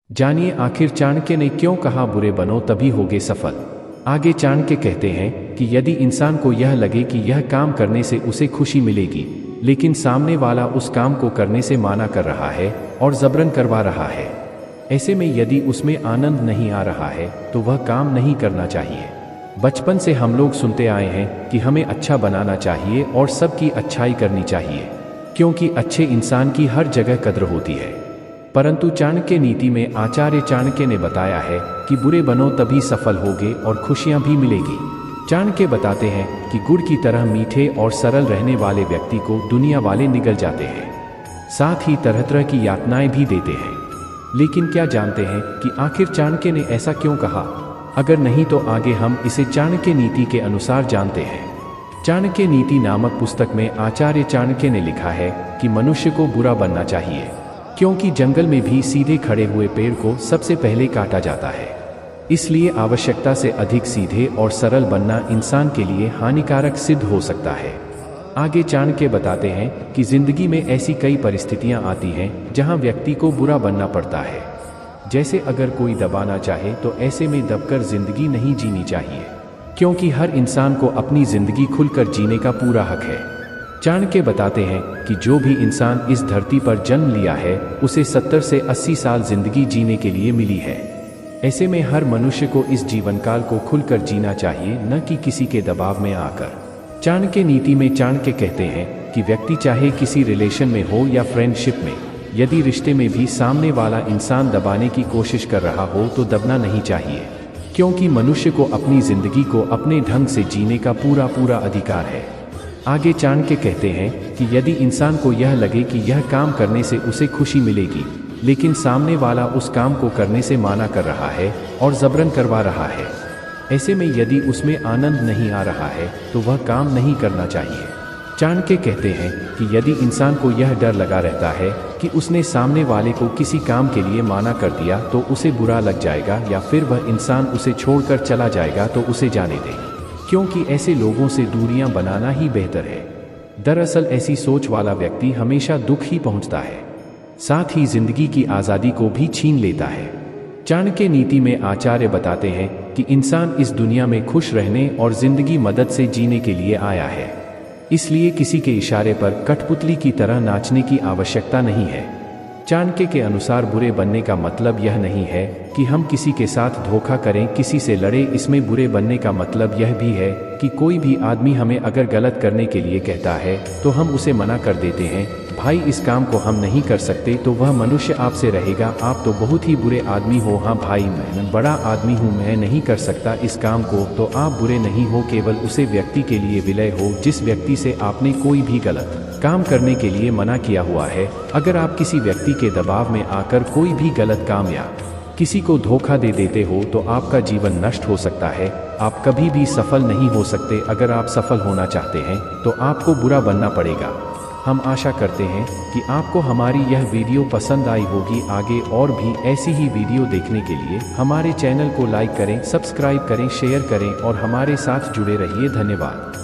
जानिए आखिर चाणक्य ने क्यों कहा बुरे बनो तभी होगे सफल। आगे चाणक्य कहते हैं कि यदि इंसान को यह लगे कि यह काम करने से उसे खुशी मिलेगी, लेकिन सामने वाला उस काम को करने से माना कर रहा है और जबरन करवा रहा है, ऐसे में यदि उसमें आनंद नहीं आ रहा है तो वह काम नहीं करना चाहिए। बचपन से हम लोग सुनते आए हैं कि हमें अच्छा बनाना चाहिए और सबकी अच्छाई करनी चाहिए, क्योंकि अच्छे इंसान की हर जगह कद्र होती है। परंतु चाणक्य नीति में आचार्य चाणक्य ने बताया है कि बुरे बनो तभी सफल होगे और खुशियां भी मिलेगी। चाणक्य बताते हैं कि गुड़ की तरह मीठे और सरल रहने वाले व्यक्ति को दुनिया वाले निगल जाते हैं, साथ ही तरह तरह की यातनाएं भी देते हैं। लेकिन क्या जानते हैं कि आखिर चाणक्य ने ऐसा क्यों कहा? अगर नहीं तो आगे हम इसे चाणक्य नीति के अनुसार जानते हैं। चाणक्य नीति नामक पुस्तक में आचार्य चाणक्य ने लिखा है कि मनुष्य को बुरा बनना चाहिए, क्योंकि जंगल में भी सीधे खड़े हुए पेड़ को सबसे पहले काटा जाता है। इसलिए आवश्यकता से अधिक सीधे और सरल बनना इंसान के लिए हानिकारक सिद्ध हो सकता है। आगे चाणक्य बताते हैं कि जिंदगी में ऐसी कई परिस्थितियां आती हैं जहां व्यक्ति को बुरा बनना पड़ता है। जैसे अगर कोई दबाना चाहे तो ऐसे में दबकर जिंदगी नहीं जीनी चाहिए, क्योंकि हर इंसान को अपनी जिंदगी खुलकर जीने का पूरा हक है। चाणक्य बताते हैं कि जो भी इंसान इस धरती पर जन्म लिया है उसे 70 से 80 साल जिंदगी जीने के लिए मिली है। ऐसे में हर मनुष्य को इस जीवन काल को खुलकर जीना चाहिए, न कि किसी के दबाव में आकर। चाणक्य नीति में चाणक्य कहते हैं कि व्यक्ति चाहे किसी रिलेशन में हो या फ्रेंडशिप में, यदि रिश्ते में भी सामने वाला इंसान दबाने की कोशिश कर रहा हो तो दबना नहीं चाहिए, क्योंकि मनुष्य को अपनी जिंदगी को अपने ढंग से जीने का पूरा अधिकार है। आगे चाणक्य कहते हैं कि यदि इंसान को यह लगे कि यह काम करने से उसे खुशी मिलेगी, लेकिन सामने वाला उस काम को करने से माना कर रहा है और जबरन करवा रहा है, ऐसे में यदि उसमें आनंद नहीं आ रहा है तो वह काम नहीं करना चाहिए। चाणक्य कहते हैं कि यदि इंसान को यह डर लगा रहता है कि उसने सामने वाले को किसी काम के लिए माना कर दिया तो उसे बुरा लग जाएगा या फिर वह इंसान उसे छोड़कर चला जाएगा, तो उसे जाने दें, क्योंकि ऐसे लोगों से दूरियां बनाना ही बेहतर है। दरअसल ऐसी सोच वाला व्यक्ति हमेशा दुख ही पहुंचता है, साथ ही जिंदगी की आज़ादी को भी छीन लेता है। चाणक्य नीति में आचार्य बताते हैं कि इंसान इस दुनिया में खुश रहने और जिंदगी मदद से जीने के लिए आया है, इसलिए किसी के इशारे पर कठपुतली की तरह नाचने की आवश्यकता नहीं है। चाणक्य के अनुसार बुरे बनने का मतलब यह नहीं है कि हम किसी के साथ धोखा करें, किसी से लड़े। इसमें बुरे बनने का मतलब यह भी है कि कोई भी आदमी हमें अगर गलत करने के लिए कहता है तो हम उसे मना कर देते हैं, भाई इस काम को हम नहीं कर सकते, तो वह मनुष्य आपसे रहेगा आप तो बहुत ही बुरे आदमी हो। हाँ भाई मैं बड़ा आदमी हूँ, मैं नहीं कर सकता इस काम को, तो आप बुरे नहीं हो, केवल उसे व्यक्ति के लिए विलय हो जिस व्यक्ति से आपने कोई भी गलत काम करने के लिए मना किया हुआ है। अगर आप किसी व्यक्ति के दबाव में आकर कोई भी गलत काम या किसी को धोखा दे देते हो तो आपका जीवन नष्ट हो सकता है, आप कभी भी सफल नहीं हो सकते। अगर आप सफल होना चाहते हैं तो आपको बुरा बनना पड़ेगा। हम आशा करते हैं कि आपको हमारी यह वीडियो पसंद आई होगी। आगे और भी ऐसी ही वीडियो देखने के लिए हमारे चैनल को लाइक करें, सब्सक्राइब करें, शेयर करें और हमारे साथ जुड़े रहिए। धन्यवाद।